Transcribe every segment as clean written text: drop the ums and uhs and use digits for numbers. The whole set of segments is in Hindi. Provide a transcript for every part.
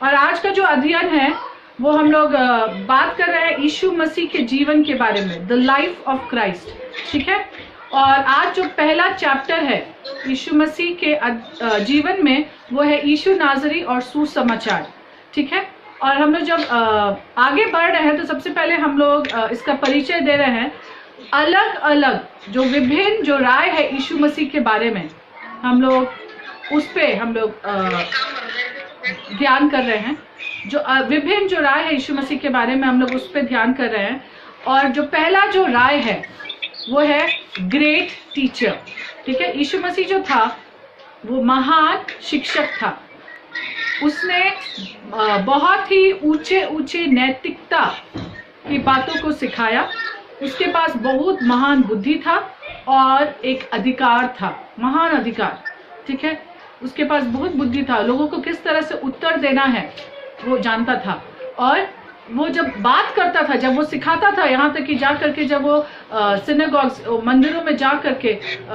और आज का जो अध्ययन है वो हम लोग बात कर रहे हैं यीशु मसीह के जीवन के बारे में, द लाइफ ऑफ क्राइस्ट, ठीक है। और आज जो पहला चैप्टर है यीशु मसीह के जीवन में वो है यीशु नाज़री और सुसमाचार, ठीक है। और हम लोग जब आगे बढ़ रहे हैं तो सबसे पहले हम लोग इसका परिचय दे रहे हैं। अलग अलग जो विभिन्न जो राय है यीशु मसीह के बारे में, हम लोग उस पे हम लोग ध्यान कर रहे हैं। जो विभिन्न जो राय है यीशु मसीह के बारे में हम लोग उस पे ध्यान कर रहे हैं। और जो पहला जो राय है वो है ग्रेट टीचर, ठीक है। यीशु मसीह जो था वो महान शिक्षक था। उसने बहुत ही ऊंचे ऊंचे नैतिकता की बातों को सिखाया। उसके पास बहुत महान बुद्धि था और एक अधिकार था, महान अधिकार, ठीक है। उसके पास बहुत बुद्धि था, लोगों को किस तरह से उत्तर देना है वो जानता था। और वो जब बात करता था, जब वो सिखाता था, यहाँ तक कि जा करके जब वो सिनेगॉग्स मंदिरों में जा करके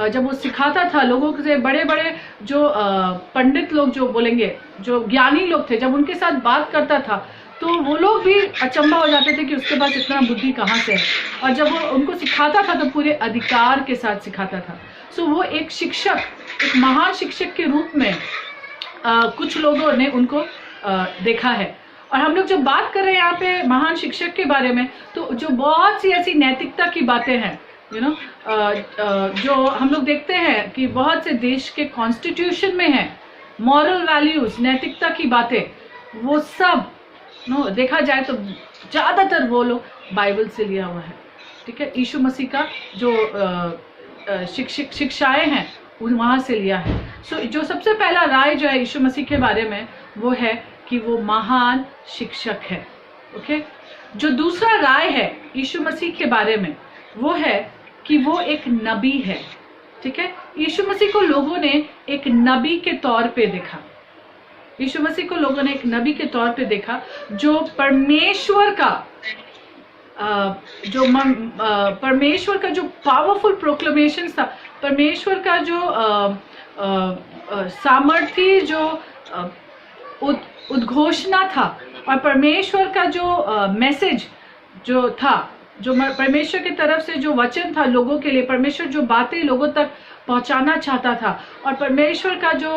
जब वो सिखाता था लोगों से, बड़े बड़े जो पंडित लोग जो बोलेंगे, जो ज्ञानी लोग थे, जब उनके साथ बात करता था तो वो लोग भी अचंभा हो जाते थे कि उसके पास इतना बुद्धि कहाँ से है। और जब वो उनको सिखाता था तो पूरे अधिकार के साथ सिखाता था। सो वो एक शिक्षक, एक महान शिक्षक के रूप में कुछ लोगों ने उनको देखा है। और हम लोग जब बात कर रहे हैं यहाँ पे महान शिक्षक के बारे में, तो जो बहुत सी ऐसी नैतिकता की बातें हैं, जो हम लोग देखते हैं कि बहुत से देश के कॉन्स्टिट्यूशन में है, मॉरल वैल्यूज, नैतिकता की बातें, वो सब देखा जाए तो ज़्यादातर वो लोग बाइबल से लिया हुआ है, ठीक है। यीशु मसीह का जो शिक्षाएं हैं वहाँ से लिया है। सो जो सबसे पहला राय जो है यीशु मसीह के बारे में वो है कि वो महान शिक्षक है, ओके। जो दूसरा राय है यीशु मसीह के बारे में वो है कि वो एक नबी है, ठीक है। यीशु मसीह को लोगों ने एक नबी के तौर पे देखा। यीशु मसीह को लोगों ने एक नबी के तौर पे देखा, जो परमेश्वर का परमेश्वर का जो पावरफुल प्रोक्लेमेशन था, परमेश्वर का जो सामर्थ्य जो उद्घोषणा था, और परमेश्वर का जो मैसेज जो था, जो परमेश्वर की तरफ से जो वचन था लोगों के लिए, परमेश्वर जो बातें लोगों तक पहुंचाना चाहता था, और परमेश्वर का जो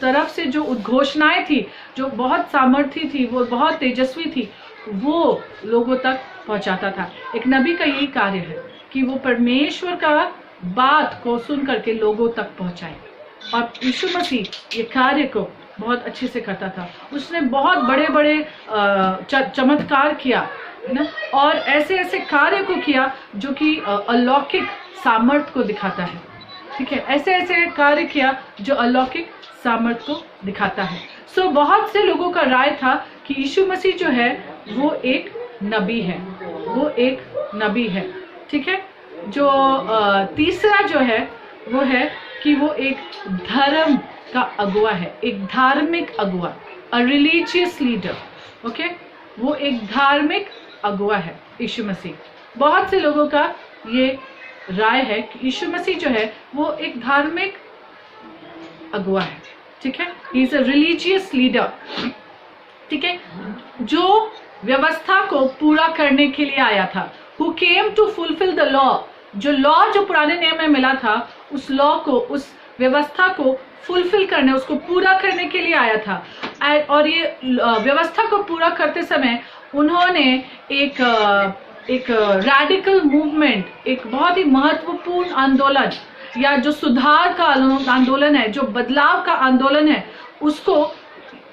तरफ से जो उद्घोषणाएं थी, जो बहुत सामर्थ्य थी, वो बहुत तेजस्वी थी, वो लोगों तक पहुंचाता था। एक नबी का यही कार्य है कि वो परमेश्वर का बात को सुन करके लोगों तक पहुंचाए। और यीशु मसीह ये कार्य को बहुत अच्छे से करता था। उसने बहुत बड़े बड़े चमत्कार किया ना, और ऐसे ऐसे कार्य को किया जो कि अलौकिक सामर्थ को दिखाता है, ठीक है। ऐसे ऐसे कार्य किया जो अलौकिक सामर्थ को दिखाता है। सो बहुत से लोगों का राय था कि यीशु मसीह जो है वो एक नबी है, वो एक नबी है, ठीक है। जो तीसरा जो है वो है कि वो एक धर्म का अगुआ है, एक धार्मिक अगुआ, अ रिलीजियस लीडर, ओके। वो एक धार्मिक अगुआ है यीशु मसीह। बहुत से लोगों का ये राय है कि यीशु मसीह जो है वो एक धार्मिक अगुआ है, ठीक है। He is a religious leader, ठीक है, जो व्यवस्था को पूरा करने के लिए आया था। Who came to fulfil the law, जो लॉ जो पुराने नियम में मिला था, उस लॉ को, उस व्यवस्था को फुलफिल करने, उसको पूरा करने के लिए आया था। और ये व्यवस्था को पूरा करते समय उन्होंने एक रैडिकल मूवमेंट, एक बहुत ही महत्वपूर्ण आंदोलन, या जो सुधार का आंदोलन है, जो बदलाव का आंदोलन है, उसको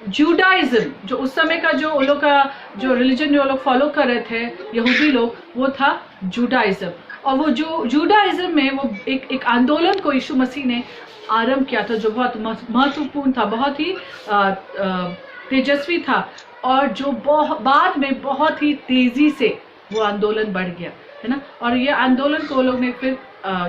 जूडाइज्म, जो उस समय का जो लोग का जो रिलीजन जो लोग फॉलो कर रहे थे, यहूदी लोग, वो था जूडाइज्म। और वो जो जूडाइज्म में वो एक आंदोलन को यीशु मसीह ने आरंभ किया था, जो बहुत महत्वपूर्ण था, बहुत ही तेजस्वी था, और जो बाद में बहुत ही तेजी से वो आंदोलन बढ़ गया, है ना। और ये आंदोलन को लोग ने फिर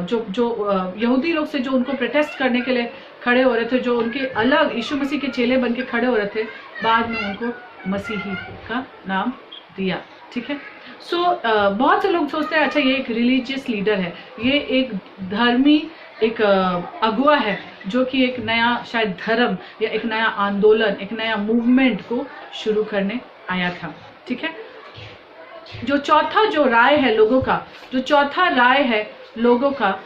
जो यहूदी लोग से जो उनको प्रोटेस्ट करने के लिए खड़े हो रहे थे, जो उनके अलग यीशु मसीह के चेले बन के खड़े हो रहे थे, बाद में उनको मसीही का नाम दिया, ठीक है। सो बहुत से लोग सोचते हैं अच्छा ये एक रिलीजियस लीडर है, ये एक धर्मी एक अगुआ है जो कि एक नया शायद धर्म या एक नया आंदोलन, एक नया मूवमेंट को शुरू करने आया था। ठीक है, जो चौथा जो राय है लोगों का, जो चौथा राय है लोगों का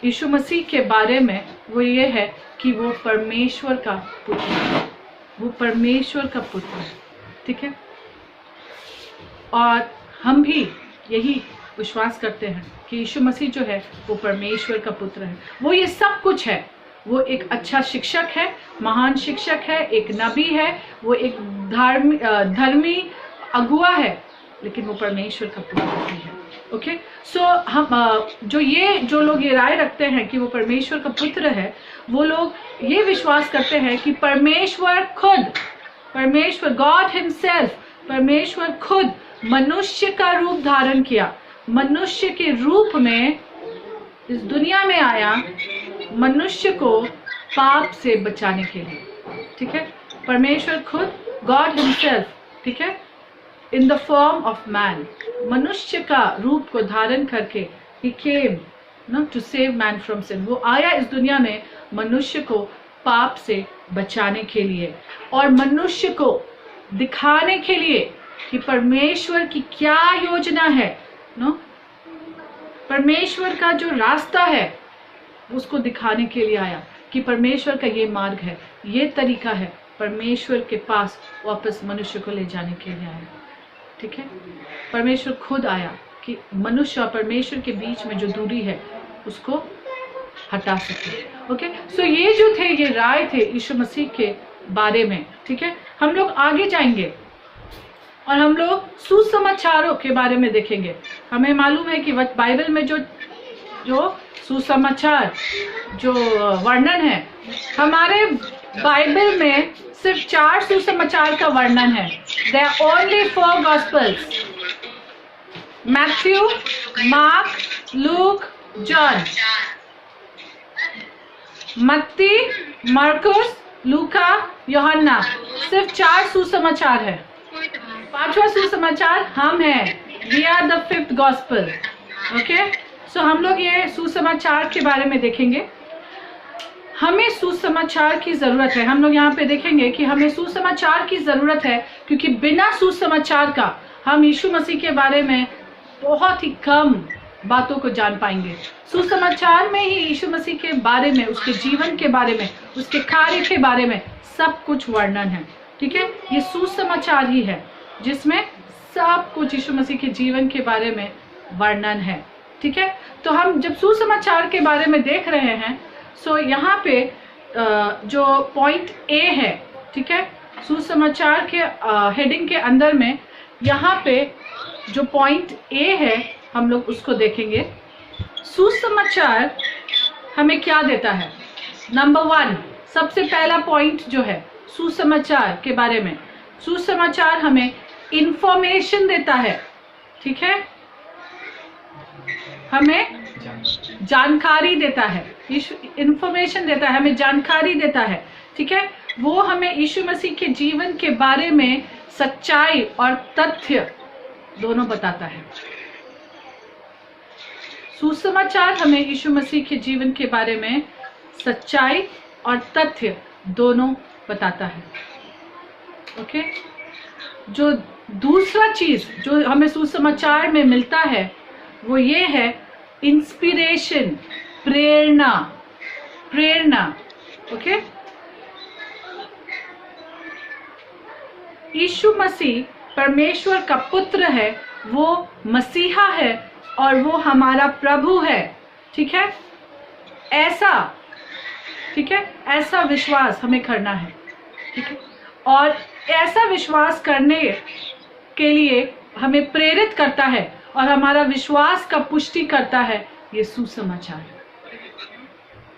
यीशु मसीह के बारे में, वो ये है कि वो परमेश्वर का पुत्र है, वो परमेश्वर का पुत्र है। ठीक है, और हम भी यही विश्वास करते हैं कि यीशु मसीह जो है वो परमेश्वर का पुत्र है। वो ये सब कुछ है, वो एक अच्छा शिक्षक है, महान शिक्षक है, एक नबी है, वो एक धर्मी अगुआ है, लेकिन वो परमेश्वर का पुत्र भी है। ओके, सो हम जो लोग ये राय रखते हैं कि वो परमेश्वर का पुत्र है, वो लोग ये विश्वास करते हैं कि परमेश्वर गॉड हिमसेल्फ, परमेश्वर खुद मनुष्य का रूप धारण किया, मनुष्य के रूप में इस दुनिया में आया, मनुष्य को पाप से बचाने के लिए। ठीक है, परमेश्वर खुद, गॉड हिमसेल्फ, ठीक है, in the form of man, मनुष्य का रूप को धारण करके he came to save man from sin। वो आया इस दुनिया में मनुष्य को पाप से बचाने के लिए और मनुष्य को दिखाने के लिए कि परमेश्वर की क्या योजना है, परमेश्वर का जो रास्ता है उसको दिखाने के लिए आया कि परमेश्वर का ये मार्ग है, ये तरीका है, परमेश्वर के पास वापस मनुष्य को ले जाने के लिए आया। ठीक है, परमेश्वर खुद आया कि मनुष्य और परमेश्वर के बीच में जो दूरी है उसको हटा सके। ओके, सो ये जो थे, ये राय थे यीशु मसीह के बारे में। ठीक है, हम लोग आगे जाएंगे और हम लोग सुसमाचारों के बारे में देखेंगे। हमें मालूम है कि बाइबल में जो सुसमाचार जो वर्णन है, हमारे बाइबल में सिर्फ 4 सुसमाचार का वर्णन है। There are only 4 Gospels: Matthew, mark, look, John. मत्ती, मरकुस, लूका, यूहन्ना, सिर्फ 4 सुसमाचार है। 5वां सुसमाचार हम हैं, we are the 5th Gospel। Okay, so हम लोग ये सुसमाचार के बारे में देखेंगे। हमें सुसमाचार की जरूरत है। हम लोग यहाँ पे देखेंगे कि हमें सुसमाचार की जरूरत है, क्योंकि बिना सुसमाचार का हम यीशु मसीह के बारे में बहुत ही कम बातों को जान पाएंगे। सुसमाचार में ही यीशु मसीह के बारे में, उसके जीवन के बारे में, उसके कार्य के बारे में सब कुछ वर्णन है। ठीक है, ये सुसमाचार ही है जिसमें सब कुछ यीशु मसीह के जीवन के बारे में वर्णन है। ठीक है, तो हम जब सुसमाचार के बारे में देख रहे हैं, सो यहाँ पे जो पॉइंट ए है, ठीक है, सुसमाचार के हेडिंग के अंदर में यहाँ पे जो पॉइंट ए है हम लोग उसको देखेंगे। सुसमाचार हमें क्या देता है? नंबर 1, सबसे पहला पॉइंट जो है सुसमाचार के बारे में, सुसमाचार हमें इंफॉर्मेशन देता है। ठीक है, हमें जानकारी देता है, इंफॉर्मेशन देता है, हमें जानकारी देता है। ठीक है, वो हमें यीशु मसीह के जीवन के बारे में सच्चाई और तथ्य दोनों बताता है। सुसमाचार हमें यीशु मसीह के जीवन के बारे में सच्चाई और तथ्य दोनों बताता है। ओके, जो दूसरा चीज जो हमें सुसमाचार में मिलता है वो ये है इंस्पिरेशन, प्रेरणा। ओके, यीशु मसीह परमेश्वर का पुत्र है, वो मसीहा है और वो हमारा प्रभु है। ठीक है, ऐसा विश्वास हमें करना है। ठीक है, और ऐसा विश्वास करने के लिए हमें प्रेरित करता है और हमारा विश्वास का पुष्टि करता है ये सुसमाचार।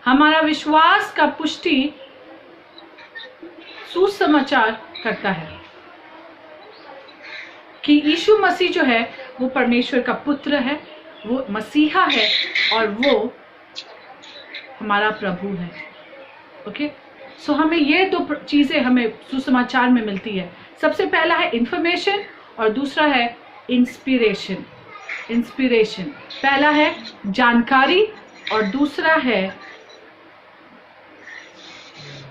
हमारा विश्वास का पुष्टि सुसमाचार करता है कि यीशु मसीह जो है वो परमेश्वर का पुत्र है, वो मसीहा है और वो हमारा प्रभु है। ओके, सो हमें ये 2 चीजें हमें सुसमाचार में मिलती है। सबसे पहला है इंफॉर्मेशन और दूसरा है इंस्पिरेशन। पहला है जानकारी और दूसरा है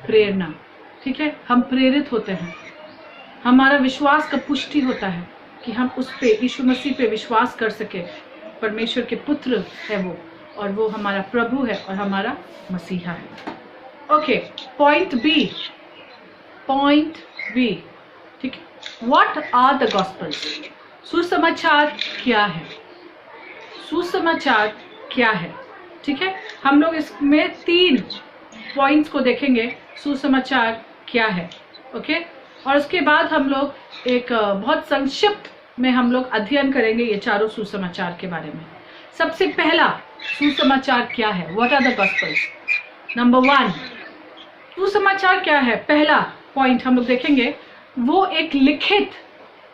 प्रेरणा, ठीक है, हम प्रेरित होते हैं, हमारा विश्वास का पुष्टि होता है कि हम उस पे, यीशु मसीह पे विश्वास कर सके। परमेश्वर के पुत्र है वो, और वो हमारा प्रभु है और हमारा मसीहा है। ओके, पॉइंट बी, ठीक है, व्हाट आर द गॉस्पेल्स? सुसमाचार क्या है? सुसमाचार क्या है? ठीक है, हम लोग इसमें 3 पॉइंट्स को देखेंगे, सुसमाचार क्या है। ओके, और उसके बाद हम लोग एक बहुत संक्षिप्त में हम लोग अध्ययन करेंगे ये चारों सुसमाचार के बारे में। सबसे पहला सुसमाचार क्या है? What are the gospels? Number 1, सुसमाचार क्या है? पहला पॉइंट हम लोग देखेंगे, वो एक लिखित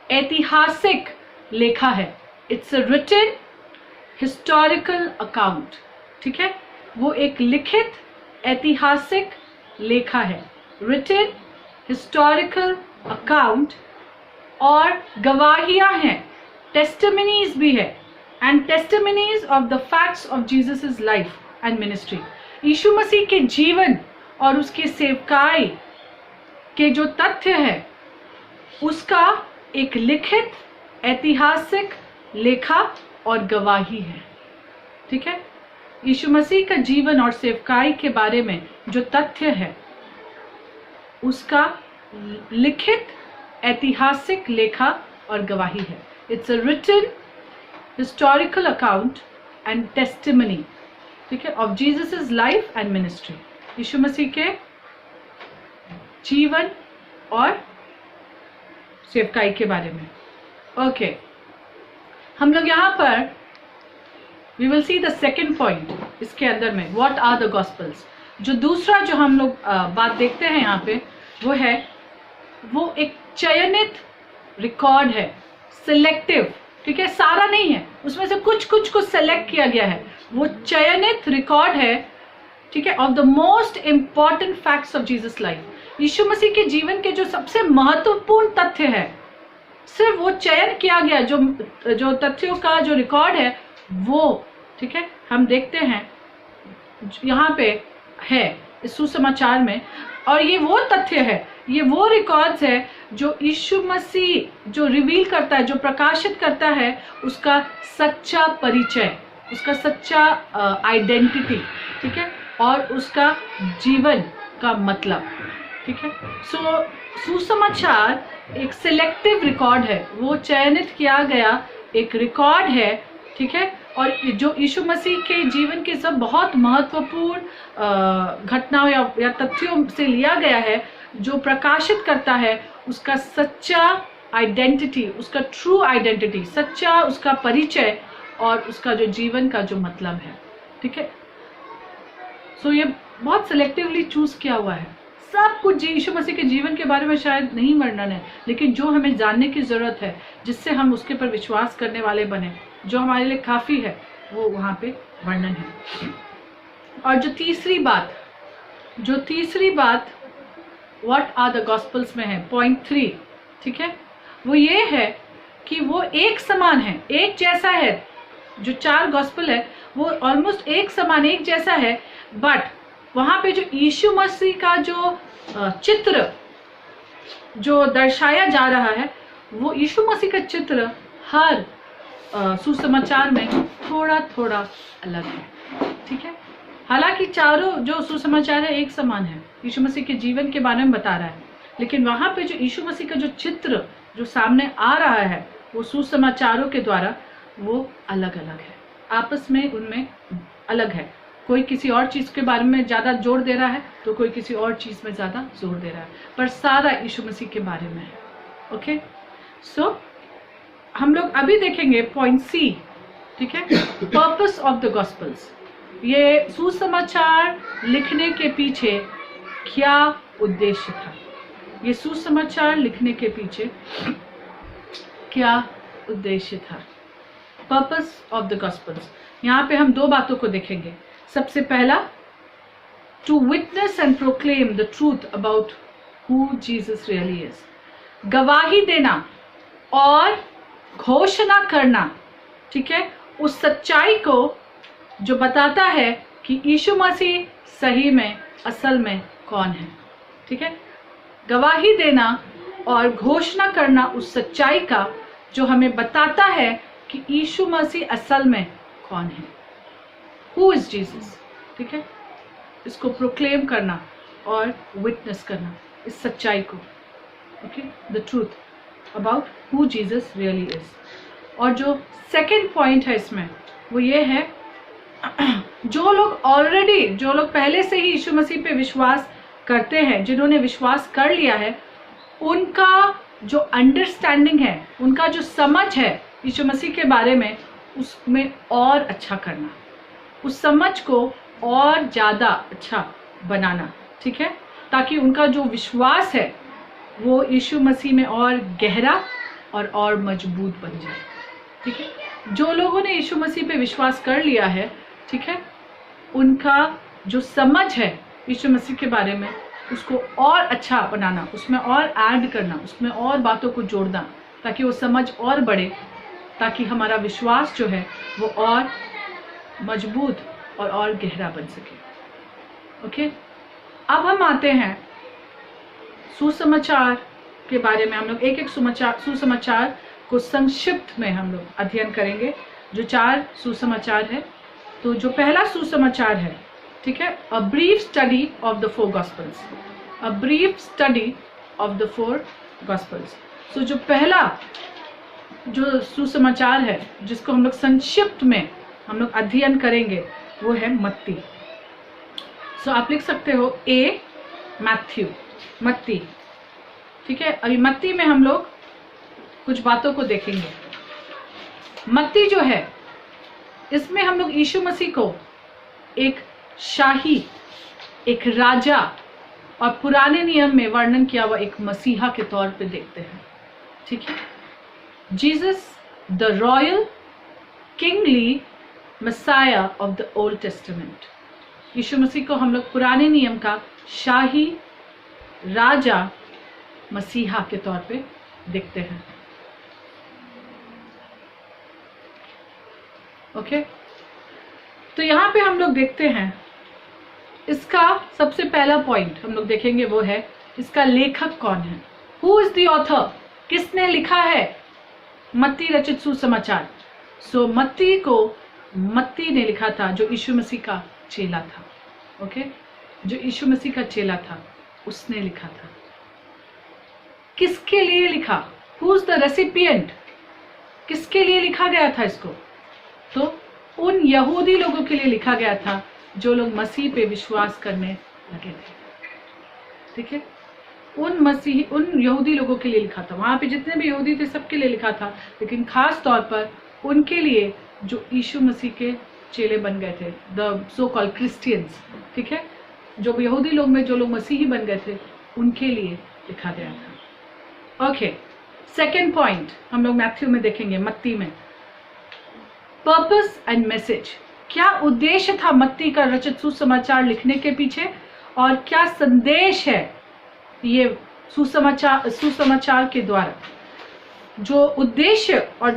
ऐतिहासिक लेखा है। It's a written historical account, ठीक है, वो एक लिखित ऐतिहासिक लेखा है, रिटन हिस्टोरिकल अकाउंट, और गवाहियां हैं, टेस्टिमनीज भी है, and testimonies of the facts of Jesus life and ministry. यीशु मसीह के जीवन और उसके सेवकाई के जो तथ्य है उसका एक लिखित ऐतिहासिक लेखा और गवाही है, ठीक है। यीशु मसीह का जीवन और सेवकाई के बारे में जो तथ्य है उसका लिखित ऐतिहासिक लेखा और गवाही है। It's a written historical account and testimony, ठीक है, of Jesus life and ministry. यीशु मसीह के जीवन और सेवकाई के बारे में। ओके, हम लोग यहाँ पर we will see the second point इसके अंदर में, व्हाट आर द गॉस्पेल्स। जो दूसरा जो हम लोग बात देखते हैं यहाँ पे वो है, वो एक चयनित रिकॉर्ड है, सिलेक्टिव, ठीक है, सारा नहीं है, उसमें से कुछ कुछ को सेलेक्ट किया गया है। वो चयनित रिकॉर्ड है, ठीक है, of the most important facts of Jesus life. यीशु मसीह के जीवन के जो सबसे महत्वपूर्ण तथ्य है, सिर्फ वो चयन किया गया जो तथ्यों का जो रिकॉर्ड है वो, ठीक है, हम देखते हैं यहाँ पे है इस सुसमाचार में। और ये वो तथ्य है, ये वो रिकॉर्ड्स है जो यीशु मसीह जो रिवील करता है, जो प्रकाशित करता है उसका सच्चा परिचय, उसका सच्चा आइडेंटिटी, ठीक है, और उसका जीवन का मतलब, ठीक है। सो सुसमाचार एक सिलेक्टिव रिकॉर्ड है, वो चयनित किया गया एक रिकॉर्ड है, ठीक है, और जो यीशु मसीह के जीवन के सब बहुत महत्वपूर्ण घटनाओं या तथ्यों से लिया गया है, जो प्रकाशित करता है उसका सच्चा आइडेंटिटी, उसका ट्रू आइडेंटिटी, सच्चा उसका परिचय और उसका जो जीवन का जो मतलब है, ठीक है। सो ये बहुत सिलेक्टिवली चूज किया हुआ है। सब कुछ यीशु मसीह के जीवन के बारे में शायद नहीं वर्णन है, लेकिन जो हमें जानने की जरूरत है, जिससे हम उसके पर विश्वास करने वाले बने, जो हमारे लिए काफी है, वो वहां पे वर्णन है। और जो तीसरी बात व्हाट आर द गॉस्पेल्स में है, पॉइंट 3, ठीक है, वो ये है कि वो एक समान है, एक जैसा है। जो 4 गॉस्पेल है वो ऑलमोस्ट एक समान, एक जैसा है, बट वहां पे जो यीशु मसीह का जो चित्र जो दर्शाया जा रहा है, वो यीशु मसीह का चित्र हर सुसमाचार में थोड़ा थोड़ा अलग है, ठीक है। हालांकि चारों जो सुसमाचार है एक समान है, यीशु मसीह के जीवन के बारे में बता रहा है, लेकिन वहां पे जो यीशु मसीह का जो चित्र जो सामने आ रहा है वो सुसमाचारों के द्वारा वो अलग अलग है, आपस में उनमें अलग है। कोई किसी और चीज के बारे में ज्यादा जोर दे रहा है तो कोई किसी और चीज में ज्यादा जोर दे रहा है, पर सारा यीशु मसीह के बारे में है। ओके, सो हम लोग अभी देखेंगे पॉइंट सी, ठीक है, पर्पस ऑफ द गॉस्पेल्स। ये सुसमाचार लिखने के पीछे क्या उद्देश्य था, ये सुसमाचार लिखने के पीछे क्या उद्देश्य था, पर्पस ऑफ द गॉस्पेल्स। यहाँ पे हम 2 बातों को देखेंगे। सबसे पहला, to witness and proclaim the truth about who Jesus really is, गवाही देना और घोषणा करना, ठीक है, उस सच्चाई को जो बताता है कि यीशु मसीह सही में असल में कौन है, ठीक है, गवाही देना और घोषणा करना उस सच्चाई का जो हमें बताता है कि यीशु मसीह असल में कौन है, हु इज जीसस। ठीक है, इसको प्रोक्लेम करना और विटनेस करना इस सच्चाई को, okay, the truth about who Jesus really is. और जो सेकंड पॉइंट है इसमें वो ये है, जो लोग पहले से ही यीशु मसीह पे विश्वास करते हैं, जिन्होंने विश्वास कर लिया है, उनका जो अंडरस्टैंडिंग है, उनका जो समझ है यीशु मसीह के बारे में, उसमें और अच्छा करना, उस समझ को और ज़्यादा अच्छा बनाना। ठीक है, ताकि उनका जो विश्वास है वो यीशु मसीह में और गहरा और मजबूत बन जाए। ठीक है, जो लोगों ने यीशु मसीह पे विश्वास कर लिया है, ठीक है, उनका जो समझ है यीशु मसीह के बारे में, उसको और अच्छा बनाना, उसमें और ऐड करना, उसमें और बातों को जोड़ना, ताकि वो समझ और बढ़े, ताकि हमारा विश्वास जो है वो और मजबूत और गहरा बन सके। ओके, अब हम आते हैं सुसमाचार के बारे में। हम लोग एक एक सुसमाचार को संक्षिप्त में हम लोग अध्ययन करेंगे, जो 4 सुसमाचार है। तो जो पहला सुसमाचार है, ठीक है, a brief study of the 4 gospels, a brief study of the 4 gospels. So जो पहला जो सुसमाचार है जिसको हम लोग संक्षिप्त में हम लोग अध्ययन करेंगे वो है मत्ती। सो आप लिख सकते हो ए मैथ्यू, मत्ती। ठीक है, अभी मत्ती में हम लोग कुछ बातों को देखेंगे। मत्ती जो है, इसमें हम लोग यीशु मसीह को एक शाही, एक राजा और पुराने नियम में वर्णन किया हुआ एक मसीहा के तौर पे देखते हैं। ठीक है, Jesus the royal kingly Messiah of the old testament. यीशु मसीह को हम लोग पुराने नियम का शाही राजा मसीहा के तौर पे देखते हैं। ओके, तो यहाँ पे हम लोग देखते हैं, इसका सबसे पहला पॉइंट हम लोग देखेंगे वो है इसका लेखक कौन है, हु इज द ऑथर, किसने लिखा है मत्ती रचित सुसमाचार। सो मत्ती को मत्ती ने लिखा था, जो यीशु मसीह का चेला था। ओके, जो यीशु मसीह का चेला था उसने लिखा था। किसके लिए लिखा, हु इज द रेसिपिएंट, किसके लिए लिखा गया था इसको, तो उन यहूदी लोगों के लिए लिखा गया था जो लोग मसीह पे विश्वास करने लगे थे। ठीक है, उन यहूदी लोगों के लिए लिखा था। वहां पे जितने भी यहूदी थे सबके लिए लिखा था, लेकिन खास तौर पर उनके लिए जो यीशु मसीह के चेले बन गए थे, द सो कॉल्ड क्रिश्चियंस। ठीक है, जो यहूदी लोग में जो लोग मसीही बन गए थे उनके लिए लिखा गया था। ओके, सेकेंड पॉइंट हम लोग मैथ्यू में देखेंगे, मत्ती में पर्पस एंड मैसेज। क्या उद्देश्य था मत्ती का रचित सुसमाचार लिखने के पीछे, और क्या संदेश है ये सुसमाचार के द्वारा। जो उद्देश्य और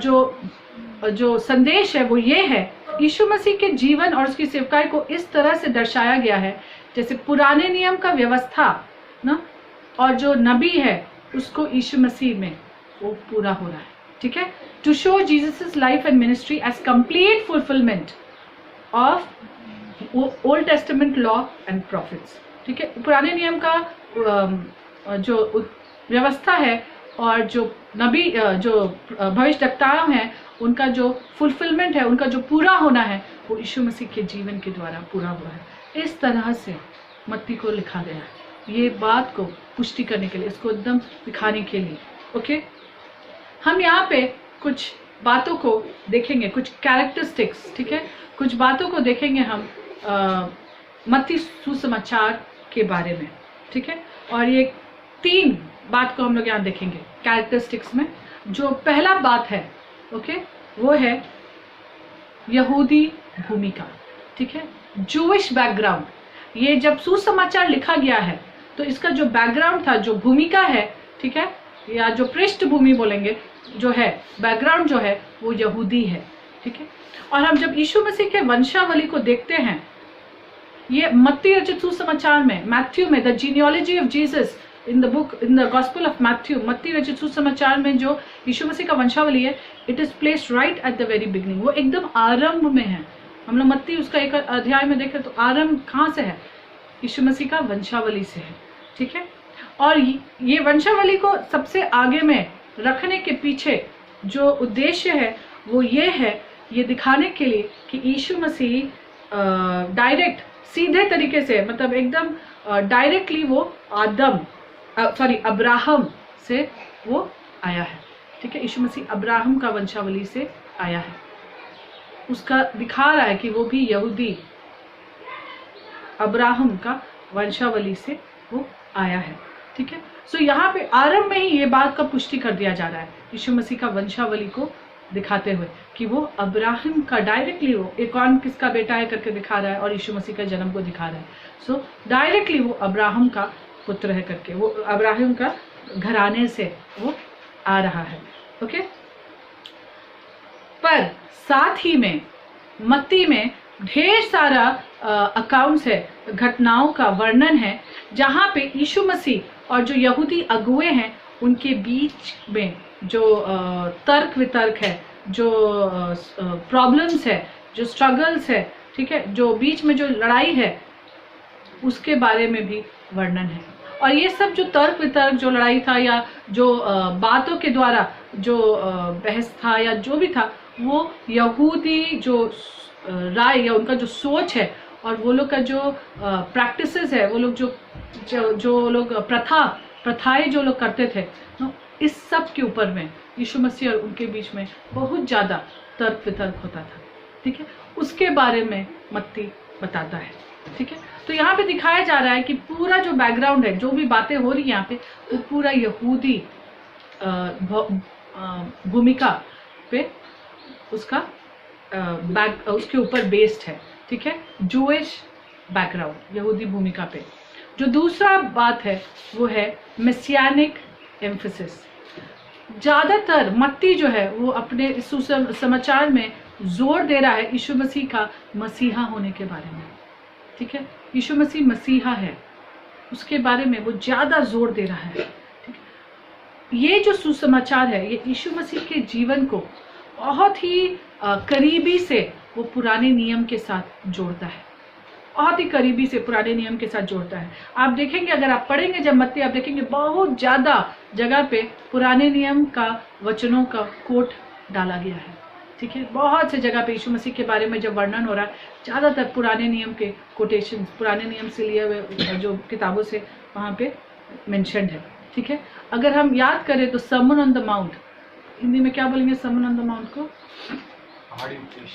जो संदेश है वो ये है, यीशु मसीह के जीवन और उसकी सेवकाई को इस तरह से दर्शाया गया है जैसे पुराने नियम का व्यवस्था ना, और जो नबी है उसको यीशु मसीह में वो पूरा हो रहा है। ठीक है, to show Jesus life and ministry as complete fulfilment of Old Testament law and prophets. ठीक है, पुराने नियम का जो व्यवस्था है और जो नबी जो भविष्यवक्ता हैं उनका जो फुलफिलमेंट है, उनका जो पूरा होना है वो यीशु मसीह के जीवन के द्वारा पूरा हुआ है। इस तरह से मत्ती को लिखा गया है, ये बात को पुष्टि करने के लिए, इसको एकदम दिखाने के लिए। ओके, हम यहाँ पे कुछ बातों को देखेंगे, कुछ कैरेक्टरिस्टिक्स। ठीक है, कुछ बातों को देखेंगे हम मत्ती सुसमाचार के बारे में। ठीक है, और ये 3 बात को हम लोग यहाँ देखेंगे कैरेक्टरिस्टिक्स में। जो पहला बात है, ओके, वो है यहूदी भूमिका। ठीक है, जूइश बैकग्राउंड। ये जब सुसमाचार लिखा गया है तो इसका जो बैकग्राउंड था, जो भूमिका है, ठीक है, या जो पृष्ठभूमि बोलेंगे, जो है बैकग्राउंड जो है वो यहूदी है। ठीक है, और हम जब यीशु मसीह के वंशावली को देखते हैं ये मत्ती रचित सुसमाचार में, मैथ्यू में, the genealogy of Jesus in the book, in the gospel of Matthew, मत्ती रचित सुसमाचार में जो यीशु मसीह का वंशावली है, it is placed right at the very beginning, वो एकदम आरंभ में है। हम लोग मत्ती उसका एक अध्याय में देखें तो आरंभ कहाँ से है, यीशु मसीह का वंशावली से है, ठीक है। और ये वंशावली को सबसे आगे में रखने के पीछे जो उद्देश्य है वो ये है, ये दिखाने के लिए कि यीशु मसीह डायरेक्ट, सीधे तरीके से, मतलब एकदम डायरेक्टली वो अब्राहम से वो आया है, ठीक है। यीशु मसीह अब्राहम का वंशावली से आया है, उसका दिखा रहा है कि वो भी यहूदी अब्राहम का वंशावली से वो आया है, ठीक है। सो यहाँ पे आरंभ में ही ये बात का पुष्टि कर दिया जा रहा है यीशु मसीह का वंशावली को दिखाते हुए कि वो अब्राहम का डायरेक्टली, वो एक कौन किसका बेटा है करके दिखा रहा है और यीशु मसीह का जन्म को दिखा रहा है। सो डायरेक्टली वो अब्राहम का पुत्र है करके, वो अब्राहम का घराने से वो आ रहा है, ओके। पर साथ ही में मत्ती में ढेर सारा अकाउंट्स है, घटनाओं का वर्णन है, जहाँ पे यीशु मसीह और जो यहूदी अगुए हैं उनके बीच में जो तर्क वितर्क है, जो प्रॉब्लम्स है, जो स्ट्रगल्स है, ठीक है, जो बीच में जो लड़ाई है, उसके बारे में भी वर्णन है। और ये सब जो तर्क वितर्क, जो लड़ाई था या जो बातों के द्वारा जो बहस था या जो भी था, वो यहूदी जो राय या उनका जो सोच है और वो लोग का जो प्रैक्टिसेस है, वो लोग जो लोग प्रथाएं जो लोग करते थे, इस सब के ऊपर में यीशु मसीह और उनके बीच में बहुत ज़्यादा तर्क वितर्क होता था, ठीक है। उसके बारे में मत्ती बताता है, ठीक है। तो यहाँ पे दिखाया जा रहा है कि पूरा जो बैकग्राउंड है, जो भी बातें हो रही है यहाँ पे, वो पूरा यहूदी भूमिका पे उसका उसके ऊपर बेस्ड है, ठीक है, जूइश बैकग्राउंड, यहूदी भूमिका पे। जो दूसरा बात है वो है मेसियानिक एम्फेसिस। ज़्यादातर मत्ती जो है वो अपने सुसमाचार में जोर दे रहा है यीशु मसीह का मसीहा होने के बारे में, ठीक है। यीशु मसीह मसीहा है, उसके बारे में वो ज़्यादा जोर दे रहा है, ठीक है। ये जो सुसमाचार है ये यीशु मसीह के जीवन को बहुत ही करीबी से वो पुराने नियम के साथ जोड़ता है, बहुत ही करीबी से पुराने नियम के साथ जोड़ता है। आप देखेंगे, अगर आप पढ़ेंगे जब मत्ती, आप देखेंगे बहुत ज़्यादा जगह पे पुराने नियम का वचनों का कोट डाला गया है, ठीक है। बहुत से जगह पे यीशु मसीह के बारे में जब वर्णन हो रहा है, ज़्यादातर पुराने नियम के कोटेशन, पुराने नियम से लिए हुए जो किताबों से वहाँ पे मेंशन्ड है, ठीक है। अगर हम याद करें तो sermon on the mount, Hindi में क्या बोलेंगे सर्मन ऑन द माउंट को?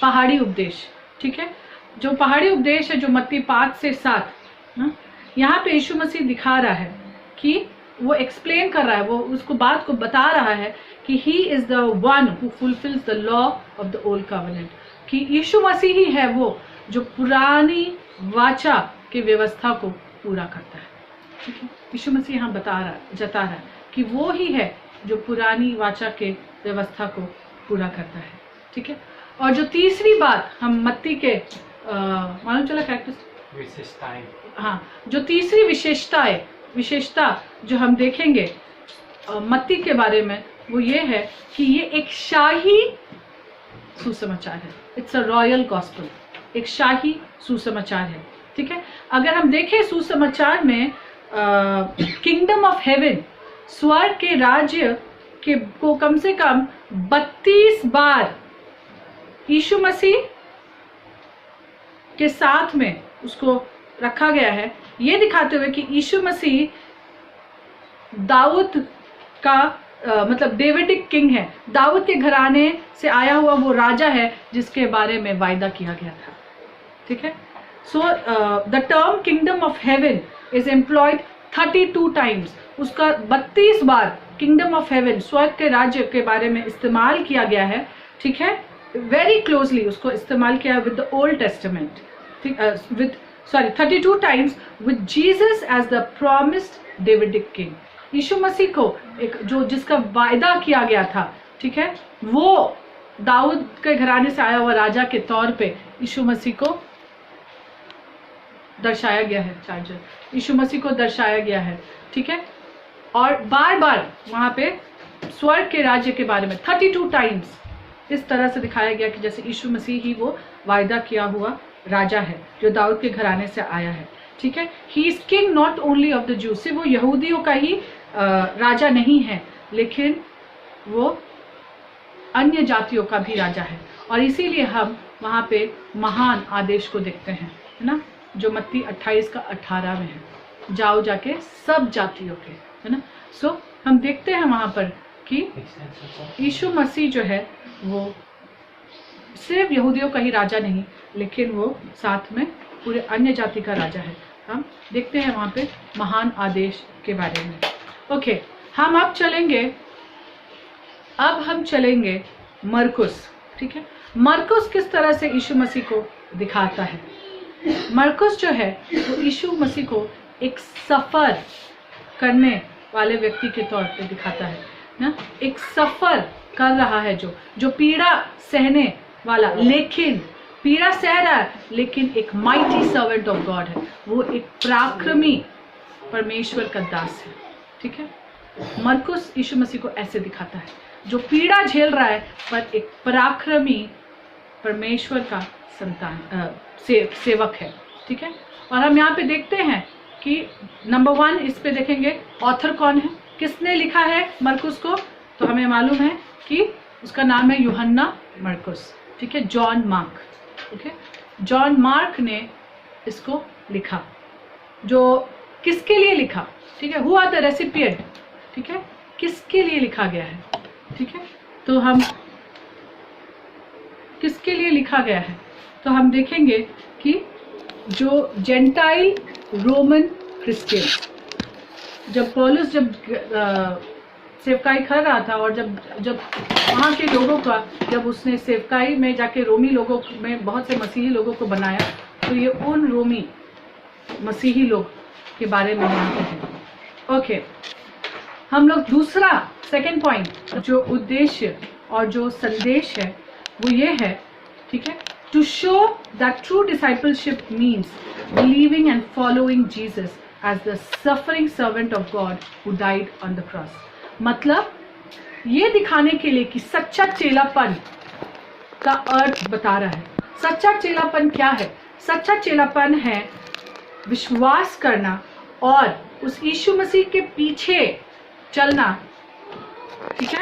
पहाड़ी उपदेश, ठीक है। जो पहाड़ी उपदेश है, जो मत्ती 5 से 7, यहाँ पे यीशु मसीह दिखा रहा है कि वो एक्सप्लेन कर रहा है, वो उसको बात को बता रहा है कि he is the one who fulfils the law of the old covenant, कि यीशु मसीह ही है वो जो पुरानी वाचा की व्यवस्था को पूरा करता है, ठीक है। यीशु मसीह यहाँ जता रहा है कि वो ही है जो पुरानी वाचा के व्यवस्था को पूरा करता है, ठीक है। और जो तीसरी बात हम मत्ती के मालूम चला विशेषताएं, हाँ, जो तीसरी विशेषता जो हम देखेंगे मत्ती के बारे में, वो ये है कि ये एक शाही सुसमाचार है। इट्स अ रॉयल गॉस्पेल, एक शाही सुसमाचार है, ठीक है। अगर हम देखें सुसमाचार में किंगडम ऑफ हेवन, स्वर्ग के राज्य के को कम से कम 32 बार यीशु मसीह के साथ में उसको रखा गया है, ये दिखाते हुए कि यीशु मसीह दाऊद का मतलब डेविडिक किंग है, दाऊद के घराने से आया हुआ वो राजा है जिसके बारे में वायदा किया गया था, ठीक है। So the term kingdom of heaven is employed 32 times, उसका 32 बार किंगडम ऑफ हेवन, स्वर्ग के राज्य के बारे में इस्तेमाल किया गया है, ठीक है। वेरी क्लोजली उसको इस्तेमाल किया with the old testament, with 32 times with Jesus as the promised Davidic king. यीशु मसीह को एक जो जिसका वायदा किया गया था, ठीक है, वो दाऊद के घराने से आया हुआ राजा के तौर पे यीशु मसीह को दर्शाया गया है, चार्जर यीशु मसीह को दर्शाया गया है, ठीक है। और बार बार वहाँ पे स्वर्ग के राज्य के बारे में 32 टाइम्स इस तरह से दिखाया गया कि जैसे यीशु मसीह ही वो वायदा किया हुआ राजा है जो दाऊद के घराने से आया है, ठीक है। He is king not only of the juice, सिर्फ वो यहूदियों का ही राजा नहीं है, लेकिन वो अन्य जातियों का भी राजा है। और इसीलिए हम वहाँ पे महान आदेश को देखते हैं, है ना, जो मत्ती 28 का 18 में है, जाओ जाके सब जातियों के, है ना। सो हम देखते हैं वहाँ पर कि यीशु मसीह जो है वो सिर्फ यहूदियों का ही राजा नहीं, लेकिन वो साथ में पूरे अन्य जाति का राजा है। हम देखते हैं वहाँ पे महान आदेश के बारे में। ओके, हम अब चलेंगे मरकुस, ठीक है। मरकुस किस तरह से यीशु मसीह को दिखाता है। मरकुस जो है वो यीशु मसीह को एक सफर करने वाले व्यक्ति के तौर पे दिखाता है ना, एक सफर कर रहा है जो पीड़ा सहने वाला, लेकिन पीड़ा सह रहा है लेकिन एक माइटी सर्वेंट ऑफ गॉड है, वो एक पराक्रमी परमेश्वर का दास है, ठीक है। मरकुस यीशु मसीह को ऐसे दिखाता है, जो पीड़ा झेल रहा है पर एक पराक्रमी परमेश्वर का संतान सेवक है, ठीक है। और हम यहाँ पे देखते हैं कि नंबर 1 इस पे देखेंगे ऑथर कौन है, किसने लिखा है मरकुस को, तो हमें मालूम है कि उसका नाम है यूहन्ना मरकुस, ठीक है, जॉन मार्क, ठीक है। जॉन मार्क ने इसको लिखा, जो किसके लिए लिखा, ठीक है, हु आर द रेसिपिएंट, ठीक है, किसके लिए लिखा गया है, ठीक है। तो हम किसके लिए लिखा गया है, तो हम देखेंगे कि जो जेंटाइल रोमन क्रिश्चियन, जब पौलुस सेवकाई कर रहा था, और जब वहाँ के लोगों का, जब उसने सेवकाई में जाके रोमी लोगों में बहुत से मसीही लोगों को बनाया, तो ये उन रोमी मसीही लोग के बारे में यहाँ पे है। ओके, हम लोग दूसरा सेकंड पॉइंट, जो उद्देश्य और जो संदेश है वो ये है, ठीक है, to show that true discipleship means believing and following Jesus as the suffering servant of God who died on the cross. मतलब ये दिखाने के लिए कि सच्चा चेलापन का अर्थ बता रहा है। सच्चा चेलापन क्या है? सच्चा चेलापन है विश्वास करना और उस यीशु मसीह के पीछे चलना, ठीक है,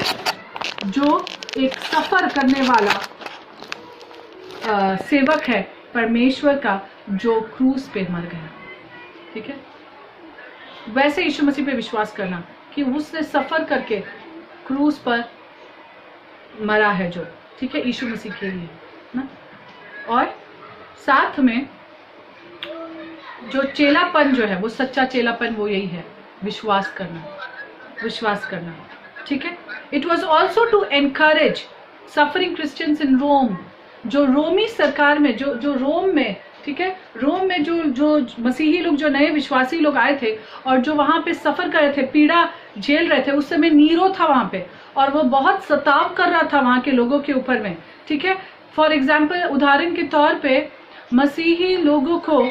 जो एक सफर करने वाला सेवक है परमेश्वर का, जो क्रूस पे मर गया, ठीक है। वैसे यीशु मसीह पे विश्वास करना कि उसने सफर करके क्रूस पर मरा है, जो, ठीक है, यीशु मसीह के लिए ना। और साथ में जो चेलापन जो है वो सच्चा चेलापन वो यही है, विश्वास करना, ठीक है। It was also to encourage suffering Christians in Rome, जो रोमी सरकार में, जो रोम में, ठीक है, रोम में जो मसीही लोग, जो नए विश्वासी लोग आए थे और जो वहाँ पे सफर कर रहे थे, पीड़ा झेल रहे थे। उस समय नीरो था वहाँ पे और वो बहुत सताव कर रहा था वहाँ के लोगों के ऊपर में, ठीक है। फॉर एग्जाम्पल, उदाहरण के तौर पे मसीही लोगों को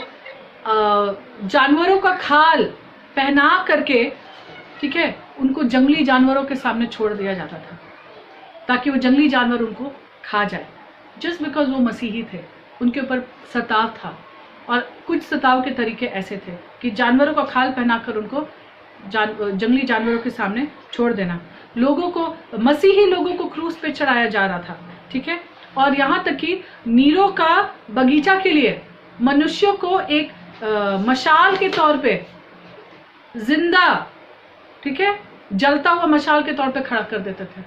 जानवरों का खाल पहना करके, ठीक है, उनको जंगली जानवरों के सामने छोड़ दिया जाता था ताकि वो जंगली जानवर उनको खा जाए, जस्ट बिकॉज वो मसीही थे। उनके ऊपर सताव था, और कुछ सताव के तरीके ऐसे थे कि जानवरों का खाल पहनाकर उनको जंगली जानवरों के सामने छोड़ देना। लोगों को, मसीही लोगों को क्रूस पे चढ़ाया जा रहा था, ठीक है। और यहाँ तक कि नीरो का बगीचा के लिए मनुष्यों को एक मशाल के तौर पे, जिंदा, ठीक है, जलता हुआ मशाल के तौर पे खड़ा कर देते थे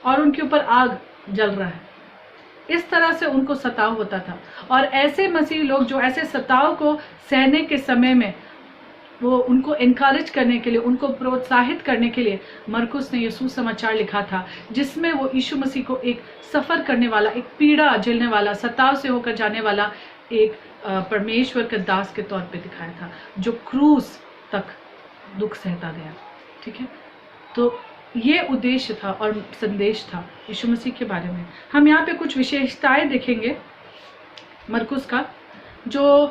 और उनके ऊपर आग जल रहा है। इस तरह से उनको सताव होता था। और ऐसे मसीह लोग जो ऐसे सताव को सहने के समय में, वो उनको एनकरेज करने के लिए, उनको प्रोत्साहित करने के लिए मरकुस ने ये सुसमाचार लिखा था, जिसमें वो यीशु मसीह को एक सफर करने वाला, एक पीड़ा झेलने वाला, सताव से होकर जाने वाला एक परमेश्वर के दास के तौर पे दिखाया था, जो क्रूस तक दुख सहता गया, ठीक है। तो ये उद्देश्य था और संदेश था यीशु मसीह के बारे में। हम यहाँ पे कुछ विशेषताएं देखेंगे मरकुस का। जो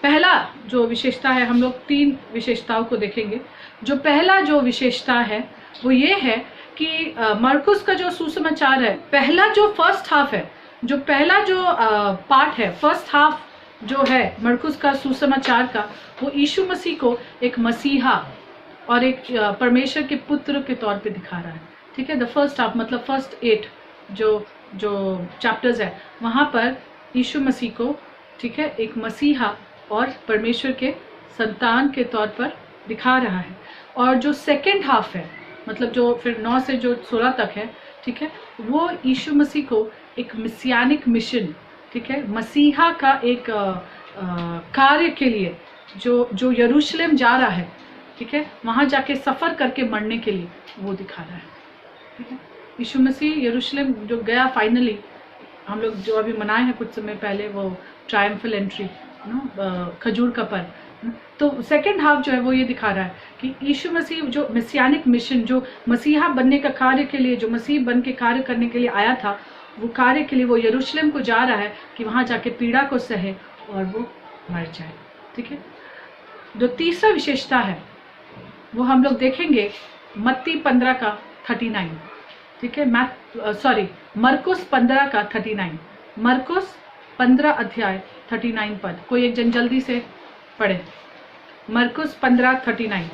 पहला जो विशेषता है, हम लोग 3 विशेषताओं को देखेंगे। जो पहला जो विशेषता है वो ये है कि मरकुस का जो सुसमाचार है, पहला जो फर्स्ट हाफ है, जो पहला जो पार्ट है, फर्स्ट हाफ जो है मरकुस का सुसमाचार का, वो यीशु मसीह को एक मसीहा और एक परमेश्वर के पुत्र के तौर पे दिखा रहा है। ठीक है, द फर्स्ट हाफ मतलब फर्स्ट 8 जो चैप्टर्स है, वहाँ पर यीशु मसीह को, ठीक है, एक मसीहा और परमेश्वर के संतान के तौर पर दिखा रहा है। और जो सेकेंड हाफ है, मतलब जो फिर 9 से जो 16 तक है, ठीक है, वो यीशु मसीह को एक मिसियानिक मिशन, ठीक है, मसीहा का एक कार्य के लिए जो यरूशलेम जा रहा है, ठीक है, वहाँ जाके सफ़र करके मरने के लिए वो दिखा रहा है। ठीक है, यीशु मसीह यरूशलेम जो गया फाइनली, हम लोग जो अभी मनाए हैं कुछ समय पहले, वो ट्रायम्फल एंट्री, खजूर का पर्व, तो सेकेंड हाफ जो है वो ये दिखा रहा है कि यीशु मसीह जो मिसियानिक मिशन, जो मसीहा बनने का कार्य के लिए, जो मसीह बन के कार्य करने के लिए आया था, वो कार्य के लिए वो यरूशलेम को जा रहा है कि वहाँ जाके पीड़ा को सहे और वो मर जाए। ठीक है, जो तीसरा विशेषता है वो हम लोग देखेंगे मत्ती 15 का 39। ठीक है, मरकुस 15 का 39, मरकुस 15 अध्याय 39 पद। कोई एक जन जल्दी से पढ़े, मरकुस 15:39।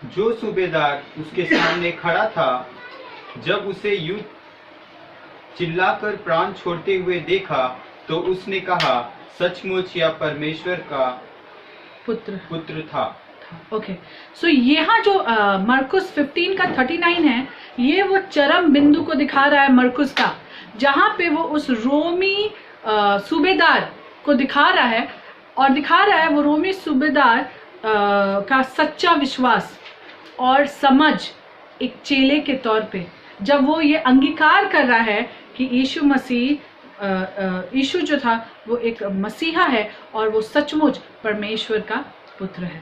जो सूबेदार उसके सामने खड़ा था, जब उसे युद्ध चिल्लाकर प्राण छोड़ते हुए देखा, तो उसने कहा, सचमुच यह परमेश्वर का पुत्र था। ओके, सो यहाँ जो मरकुस 15 का 39 है, ये वो चरम बिंदु को दिखा रहा है मरकुस का, जहाँ पे वो उस रोमी सूबेदार को दिखा रहा है, और दिखा रहा है वो रोमी सूबेदार का सच्चा विश्वास और समझ एक चेले के तौर पे, जब वो ये अंगीकार कर रहा है कि यीशु मसीह, यीशु जो था वो एक मसीहा है और वो सचमुच परमेश्वर का पुत्र है।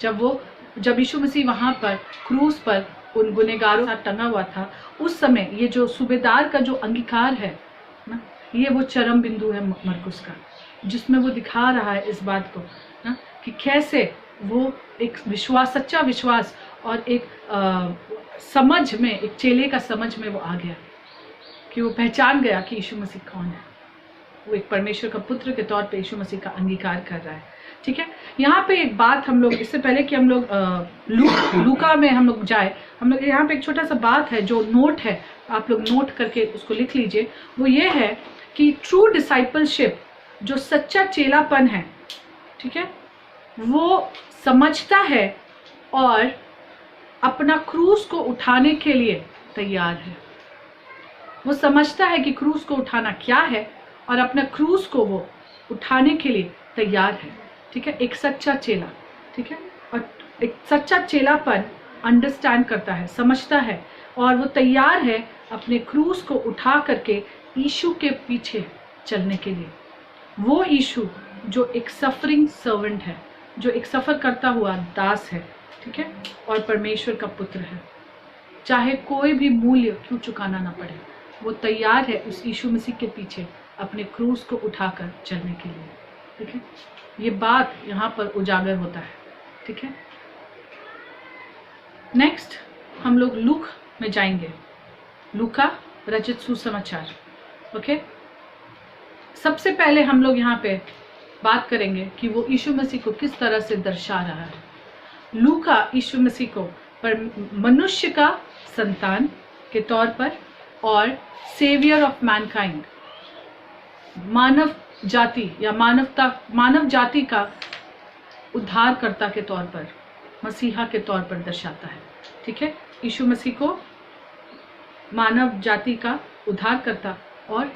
जब यीशु मसीह वहाँ पर क्रूस पर उन गुनहगारों का टंगा हुआ था, उस समय ये जो सूबेदार का जो अंगीकार है ना, ये वो चरम बिंदु है मरकुस का, जिसमें वो दिखा रहा है इस बात को ना, कि कैसे वो एक विश्वास, सच्चा विश्वास और एक समझ में, एक चेले का समझ में वो आ गया, कि वो पहचान गया कि यीशु मसीह कौन है। वो एक परमेश्वर का पुत्र के तौर पे यीशु मसीह का अंगीकार कर रहा है। ठीक है, यहाँ पे एक बात हम लोग, इससे पहले कि हम लोग लूका में हम लोग जाए, हम लोग यहाँ पे एक छोटा सा बात है जो नोट है, आप लोग नोट करके उसको लिख लीजिए। वो ये है कि ट्रू डिसाइपलशिप, जो सच्चा चेलापन है, ठीक है, वो समझता है और अपना क्रूस को उठाने के लिए तैयार है। वो समझता है कि क्रूस को उठाना क्या है और अपना क्रूस को वो उठाने के लिए तैयार है। ठीक है, एक सच्चा चेला, ठीक है, और एक सच्चा चेलापन अंडरस्टैंड करता है, समझता है, और वो तैयार है अपने क्रूस को उठा करके यीशु के पीछे चलने के लिए। वो यीशु जो एक सफरिंग सर्वेंट है, जो एक सफ़र करता हुआ दास है, ठीक है, और परमेश्वर का पुत्र है, चाहे कोई भी मूल्य क्यों चुकाना ना पड़े, वो तैयार है उस यीशु मसीह के पीछे अपने क्रूस को उठाकर चलने के लिए। ठीक है, ये बात यहाँ पर उजागर होता है। ठीक है, नेक्स्ट हम लोग लूक में जाएंगे, लूका रचित सुसमाचार। ओके, सबसे पहले हम लोग यहाँ पे बात करेंगे कि वो यीशु मसीह को किस तरह से दर्शा रहा है। लूका यीशु मसीह को मनुष्य का संतान के तौर पर और सेवियर ऑफ मैनकाइंड, मानव जाति या मानव जाति का उद्धारकर्ता के तौर पर, मसीहा के तौर पर दर्शाता है। ठीक है, यीशु मसीह को मानव जाति का उद्धारकर्ता और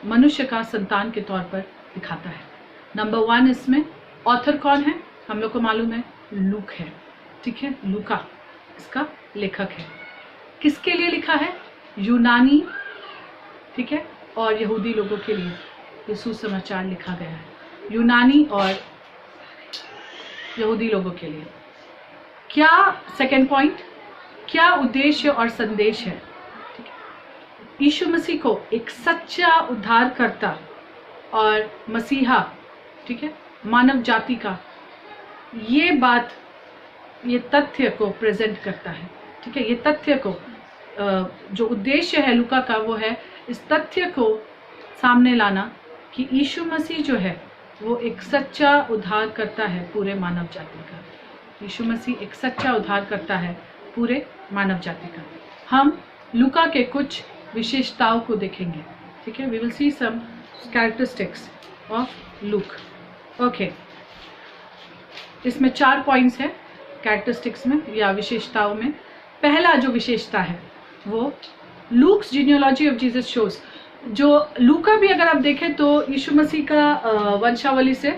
मनुष्य का संतान के तौर पर दिखाता है। नंबर 1 इसमें ऑथर कौन है, हम लोग को मालूम है, लूक है। ठीक है, लूका इसका लेखक है। किसके लिए लिखा है? यूनानी, ठीक है, और यहूदी लोगों के लिए ये सुसमाचार लिखा गया है, यूनानी और यहूदी लोगों के लिए। क्या, सेकेंड पॉइंट, क्या उद्देश्य और संदेश है। ठीक है, यीशु मसीह को एक सच्चा उद्धारकर्ता और मसीहा, ठीक है, मानव जाति का, ये बात, ये तथ्य को प्रेजेंट करता है। ठीक है, ये तथ्य को जो उद्देश्य है लूका का, वो है इस तथ्य को सामने लाना कि यीशु मसीह जो है वो एक सच्चा उद्धारकर्ता है पूरे मानव जाति का। यीशु मसीह एक सच्चा उद्धारकर्ता है पूरे मानव जाति का। हम लूका के कुछ विशेषताओं को देखेंगे। ठीक है, we will see some characteristics of Luke. Okay, इसमें 4 पॉइंट्स है कैरेक्टरिस्टिक्स में या विशेषताओं में। पहला जो विशेषता है वो Luke's genealogy of Jesus shows, जो लूका भी अगर आप देखें तो यीशु मसीह का वंशावली से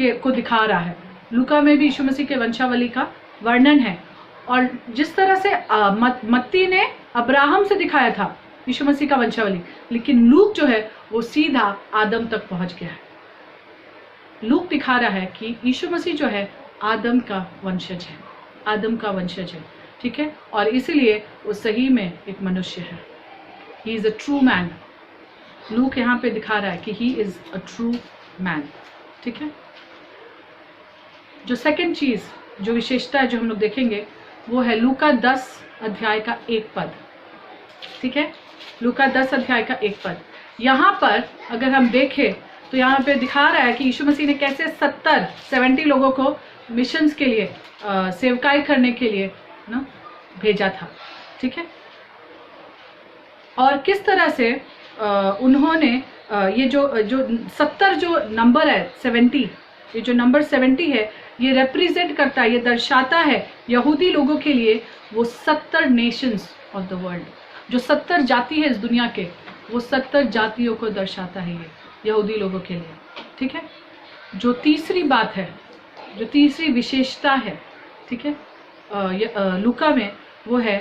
को दिखा रहा है। लूका में भी यीशु मसीह के वंशावली का वर्णन है, और जिस तरह से मत्ती ने अब्राहम से दिखाया था यीशु मसीह का वंशावली, लेकिन लूक जो है वो सीधा आदम तक पहुंच गया है। लूक दिखा रहा है कि यीशु मसीह जो है आदम का वंशज है, आदम का वंशज है। ठीक है, और इसीलिए वो सही में एक मनुष्य है। He is a true man. Look यहाँ पे दिखा रहा है कि he is a true man. ठीक है, जो सेकंड चीज, जो विशेषता है जो हम लोग देखेंगे वो है लूका 10 अध्याय का 1 पद। ठीक है, लूका 10 अध्याय का 1 पद। यहाँ पर अगर हम देखें तो यहाँ पे दिखा रहा है कि यीशु मसीह ने कैसे 70 लोगों को मिशंस के लिए, सेवकाई करने के लिए ना भेजा था। ठीक है, और किस तरह से उन्होंने ये जो 70 जो नंबर है 70, ये जो नंबर 70 है, ये रिप्रेजेंट करता है, ये दर्शाता है यहूदी लोगों के लिए वो 70 नेशंस ऑफ द वर्ल्ड, जो 70 जाति है इस दुनिया के, वो 70 जातियों को दर्शाता है ये यहूदी लोगों के लिए। ठीक है, जो तीसरी बात है, जो तीसरी विशेषता है, ठीक है, लूका में, वो है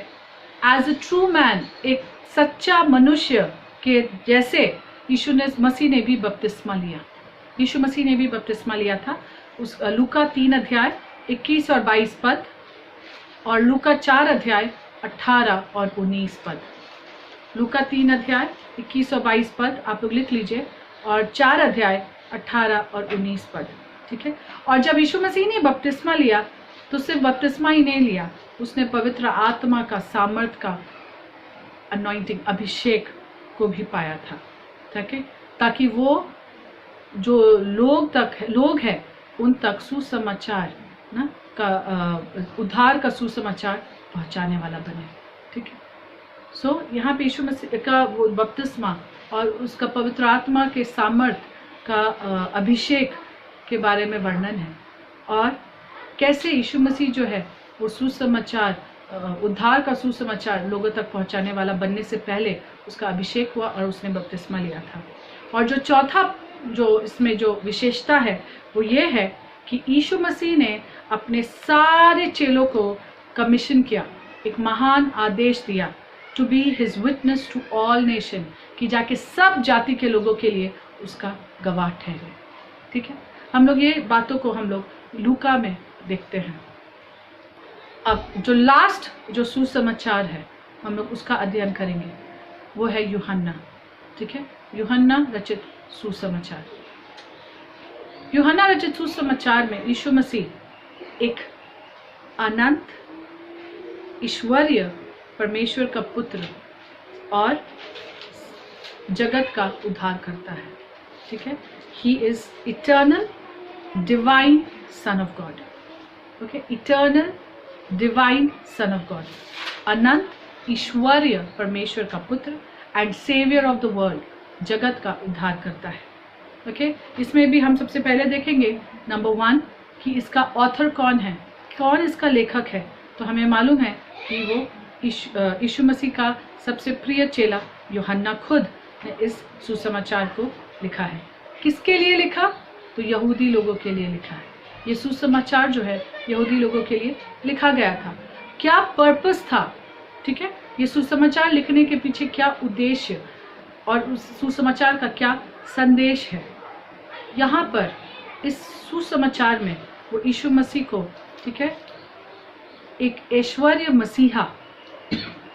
एज अ ट्रू मैन, एक सच्चा मनुष्य के जैसे यीशु मसीह ने भी बपतिस्मा लिया। यीशु मसीह ने भी बपतिस्मा लिया था। उस लूका 3 अध्याय 21 और 22 पद, और लूका 4 अध्याय 18 और 19 पद। लूका 3 अध्याय 21 और 22 पद आप लोग लिख लीजिए, और 4 अध्याय 18 और 19 पद। ठीक है, और जब यीशु मसीह ने बपतिस्मा लिया तो सिर्फ बपतिस्मा ही नहीं लिया, उसने पवित्र आत्मा का सामर्थ का अनॉइंटिंग, अभिषेक को भी पाया था। ठीक है, ताकि वो जो लोग हैं उन तक सुसमाचार ना का उद्धार का सुसमाचार पहुंचाने वाला बने। ठीक है, सो यहाँ पे यीशु मसीह का वो बपतिस्मा और उसका पवित्र आत्मा के सामर्थ का अभिषेक के बारे में वर्णन है, और कैसे यीशु मसीह जो है वो सुसमाचार, उद्धार का सुसमाचार लोगों तक पहुंचाने वाला बनने से पहले उसका अभिषेक हुआ और उसने बपतिस्मा लिया था। और जो चौथा जो इसमें जो विशेषता है वो ये है कि यीशु मसीह ने अपने सारे चेलों को कमीशन किया, एक महान आदेश दिया, to be his witness to all nation, कि जाके सब जाति के लोगों के लिए उसका गवाह ठहरे। ठीक है, हम लोग ये बातों को हम लोग लूका में देखते हैं। अब जो लास्ट जो सुसमाचार है हम लोग उसका अध्ययन करेंगे, वो है यूहन्ना। ठीक है, यूहन्ना रचित सुसमाचार। यूहन्ना रचित सुसमाचार में यीशु मसीह एक अनंत ईश्वरीय परमेश्वर का पुत्र और जगत का उद्धार करता है। ठीक है, he is eternal divine son of God. Okay, eternal divine son of God, अनंत ईश्वरीय परमेश्वर का पुत्र and saviour of the world, जगत का उद्धार करता है। ओके, इसमें भी हम सबसे पहले देखेंगे नंबर 1 कि इसका ऑथर कौन है, कौन इसका लेखक है। तो हमें मालूम है कि वो यीशु मसीह का सबसे प्रिय चेला यूहन्ना खुद ने इस सुसमाचार को लिखा है। किसके लिए लिखा? तो यहूदी लोगों के लिए लिखा है। ये सुसमाचार जो है यहूदी लोगों के लिए लिखा गया था। क्या पर्पस था? ठीक है, ये सुसमाचार लिखने के पीछे क्या उद्देश्य और उस सुसमाचार का क्या संदेश है। यहाँ पर इस सुसमाचार में वो यीशु मसीह को, ठीक है, एक ऐश्वर्य मसीहा,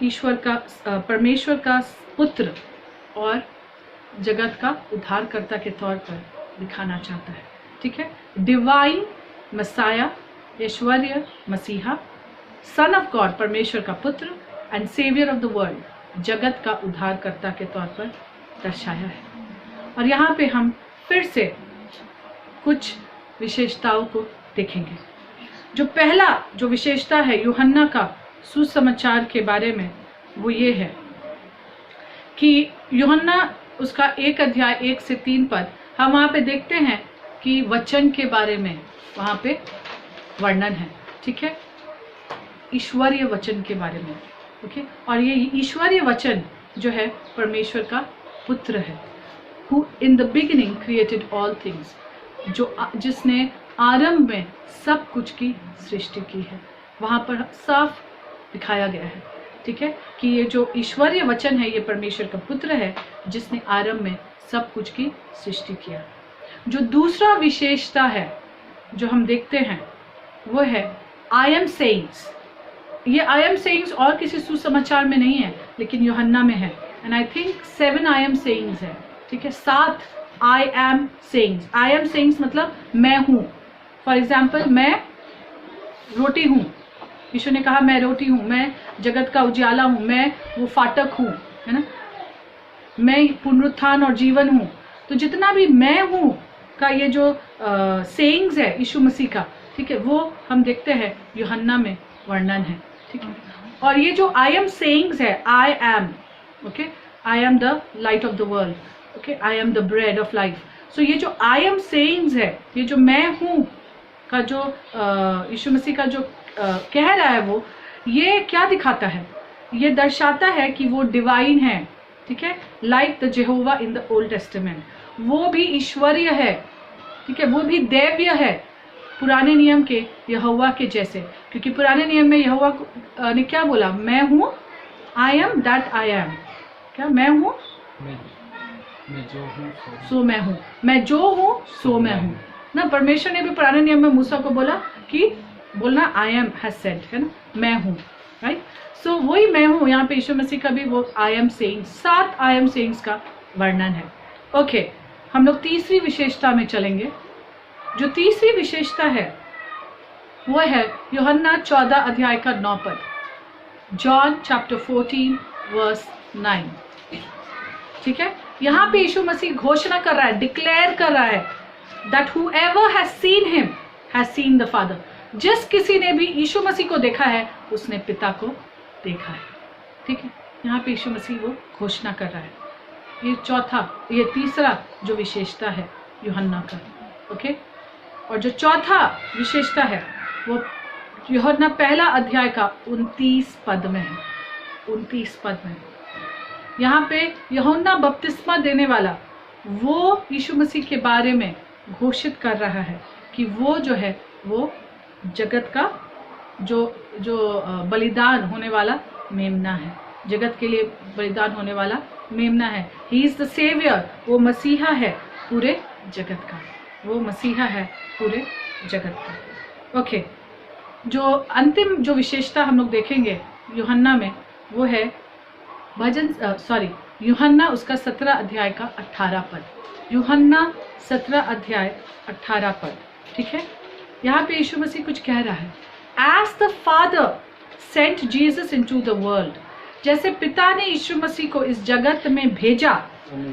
ईश्वर का परमेश्वर का पुत्र और जगत का उद्धारकर्ता के तौर पर दिखाना चाहता है। ठीक है, डिवाइन मसाया, ऐश्वर्य मसीहा, सन ऑफ गॉड, परमेश्वर का पुत्र, and saviour of the world, जगत का उद्धारकर्ता के तौर पर दर्शाया है। और यहाँ पे हम फिर से कुछ विशेषताओं को देखेंगे। जो पहला जो विशेषता है यूहन्ना का सुसमाचार के बारे में, वो ये है कि यूहन्ना उसका 1 अध्याय 1 से 3 पद, हम वहाँ पे देखते हैं कि वचन के बारे में वहाँ पे वर्णन है। ठीक है, ईश्वरीय वचन के बारे में। ओके, और ये ईश्वरीय वचन जो है परमेश्वर का पुत्र है, who in the beginning created all things, जिसने आरंभ में सब कुछ की सृष्टि की है। वहाँ पर साफ दिखाया गया है, ठीक है, कि ये जो ईश्वरीय वचन है ये परमेश्वर का पुत्र है जिसने आरंभ में सब कुछ की सृष्टि किया। जो दूसरा विशेषता है जो हम देखते हैं वो है आई एम सेइंग्स। ये आई एम सेइंग्स और किसी सुसमाचार में नहीं है, लेकिन यूहन्ना में है। And I think 7 I am sayings है। ठीक है, 7 आई am sayings. I am sayings मतलब मैं हूँ। फॉर एग्जाम्पल, मैं रोटी हूँ। यीशु ने कहा मैं रोटी हूँ, मैं जगत का उजाला हूँ, मैं वो फाटक हूँ, है ना, मैं पुनरुत्थान और जीवन हूँ। तो जितना भी मैं हूँ का ये जो सेइंग्स है यीशु मसीह का, ठीक है, वो हम देखते हैं यूहन्ना में वर्णन है। ठीक है, और ये जो आई एम सेइंग्स है, I am, okay, I am the light of the world, okay, I am the bread of life. So ये जो आई एम सेइंग्स है, ये जो मैं हूँ का जो यीशु मसीह का जो कह रहा है, वो ये क्या दिखाता है? ये दर्शाता है कि वो डिवाइन है। ठीक है, like the जेहोवा in the old testament, वो भी ईश्वरीय है। ठीक है, वो भी दैव्य है पुराने नियम के यहोवा के जैसे, क्योंकि पुराने नियम में यहोवा ने क्या बोला? मैं हूँ, I am that I am. क्या मैं हूँ? मैं जो हूँ सो मैं हूँ, मैं जो हूँ सो मैं हूँ ना। परमेश्वर ने भी पुराने नियम में मूसा को बोला कि बोलना आई एम हैज सेड, है ना, मैं हूँ, राइट। सो वही मैं हूँ, यहाँ पे यीशु मसीह का भी वो I am saying, 7 I am sayings का वर्णन है। ओके, हम लोग तीसरी विशेषता में चलेंगे। जो तीसरी विशेषता है वो है यूहन्ना 14 अध्याय का 9 पद, जॉन चैप्टर 14 वर्स 9। ठीक है, यहाँ पे यीशु मसीह घोषणा कर रहा है, डिक्लेयर कर रहा है that whoever has seen him has seen the Father। जिस किसी ने भी यीशु मसीह को देखा है उसने पिता को देखा है। ठीक है, यहाँ पे यीशु मसीह वो घोषणा कर रहा है। ये तीसरा जो विशेषता है यूहन्ना का। ओके, और जो चौथा विशेषता है वो यूहन्ना 1 अध्याय का 29 पद में है। 29 पद में यहाँ पे यूहन्ना बपतिस्मा देने वाला वो यीशु मसीह के बारे में घोषित कर रहा है कि वो जो है वो जगत का जो बलिदान होने वाला मेमना है, जगत के लिए बलिदान होने वाला मेमना है। ही इज द सेवियर, वो मसीहा है पूरे जगत का, वो मसीहा है पूरे जगत का। ओके, जो अंतिम जो विशेषता हम लोग देखेंगे यूहन्ना में वो है यूहन्ना उसका 17 अध्याय का 18 पद। यूहन्ना 17 अध्याय 18 पद। ठीक है, यहाँ पे यीशु मसीह कुछ कह रहा है। As the Father sent Jesus into the world, जैसे पिता ने यीशु मसीह को इस जगत में भेजा,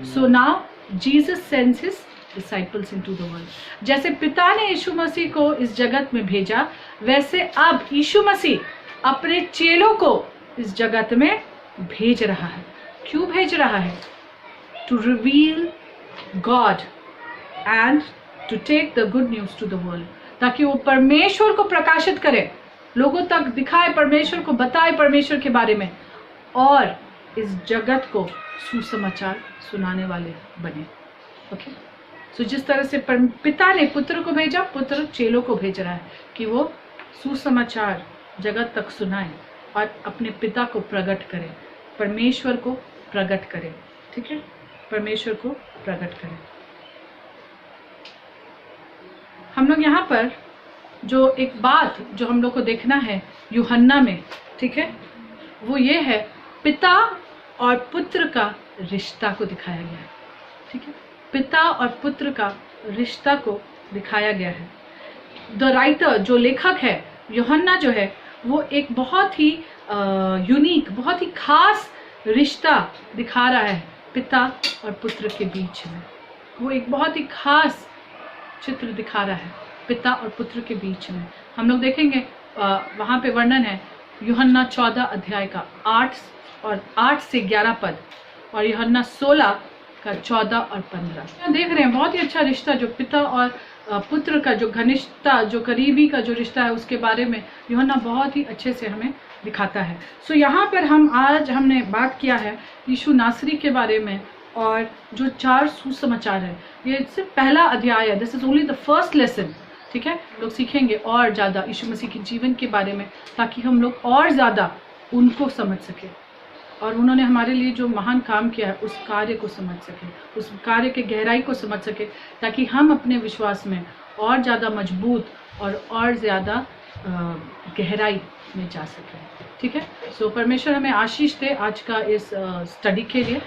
so now Jesus sends his disciples into the world। जैसे पिता ने यीशु मसीह को इस जगत में भेजा, वैसे अब यीशु मसीह अपने चेलों को इस जगत में भेज रहा है। क्यों भेज रहा है? To reveal God and to take the good news to the world, ताकि वो परमेश्वर को प्रकाशित करे, लोगों तक दिखाए, परमेश्वर को बताए परमेश्वर के बारे में, और इस जगत को सुसमाचार सुनाने वाले बने। ओके, सो जिस तरह से पिता ने पुत्र को भेजा, पुत्र चेलों को भेज रहा है कि वो सुसमाचार जगत तक सुनाए और अपने पिता को प्रकट करे, परमेश्वर को प्रकट करे। ठीक है, परमेश्वर को प्रकट करे। हम लोग यहाँ पर जो एक बात जो हम लोग को देखना है यूहन्ना में, ठीक है, वो ये है पिता और पुत्र का रिश्ता को दिखाया गया है, ठीक है, पिता और पुत्र का रिश्ता को दिखाया गया है। द राइटर जो लेखक है यूहन्ना जो है वो एक बहुत ही यूनिक, बहुत ही खास रिश्ता दिखा रहा है पिता और पुत्र के बीच में। वो एक बहुत ही खास चित्र दिखा रहा है पिता और पुत्र के बीच में। हम लोग देखेंगे वहाँ पे वर्णन है यूहन्ना 14 अध्याय का 8 से 11 पद और यूहन्ना 16 का 14 और 15। देख रहे हैं बहुत ही अच्छा रिश्ता जो पिता और पुत्र का जो घनिष्ठता, जो करीबी का जो रिश्ता है उसके बारे में यूहन्ना बहुत ही अच्छे से हमें दिखाता है। सो यहाँ पर हमने बात किया है यीशु नासरी के बारे में और जो 4 सुसमाचार है, ये सिर्फ पहला अध्याय है। This is only the first lesson, ठीक है। लोग सीखेंगे और ज़्यादा यीशु मसीह के जीवन के बारे में ताकि हम लोग और ज़्यादा उनको समझ सकें और उन्होंने हमारे लिए जो महान काम किया है उस कार्य को समझ सके, उस कार्य के गहराई को समझ सके, ताकि हम अपने विश्वास में और ज़्यादा मजबूत और ज़्यादा गहराई में जा सकें, ठीक है। सो परमेश्वर हमें आशीष दे आज का इस स्टडी के लिए।